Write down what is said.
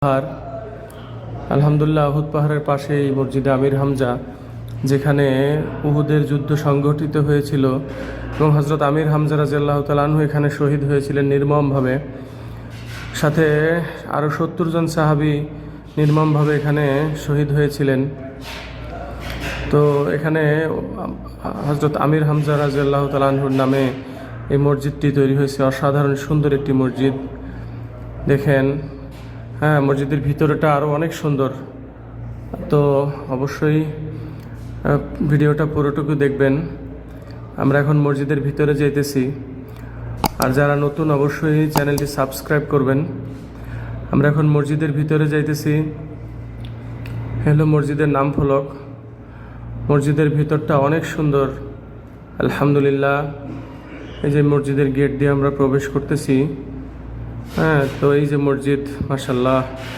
পাহাড়, আলহামদুলিল্লাহ উহুদ পাহাড়ের পাশে এই মসজিদে আমির হামজা, যেখানে উহুদের যুদ্ধ সংগঠিত হয়েছিল এবং হজরত আমির হামজা রাদিয়াল্লাহু তাআলা আনহু এখানে শহীদ হয়েছিলেন নির্মমভাবে। সাথে আরও 70 জন সাহাবী নির্মমভাবে এখানে শহীদ হয়েছিলেন। তো এখানে হজরত আমির হামজা রাদিয়াল্লাহু তাআলা আনহুর নামে এই মসজিদটি তৈরি হয়েছে। অসাধারণ সুন্দর একটি মসজিদ। দেখেন, হ্যাঁ, মসজিদের ভিতরটা আরও অনেক সুন্দর। তো অবশ্যই ভিডিওটা পুরোটুকু দেখবেন। আমরা এখন মসজিদের ভিতরে যাইতেছি। আর যারা নতুন অবশ্যই চ্যানেলটি সাবস্ক্রাইব করবেন। আমরা এখন মসজিদের ভিতরে যাইতেছি। হলো মসজিদের নাম ফলক। মসজিদের ভিতরটা অনেক সুন্দর, আলহামদুলিল্লাহ। এই যে মসজিদের গেট দিয়ে আমরা প্রবেশ করতেছি। হ্যাঁ, তো এই যে মসজিদ, মাশাআল্লাহ।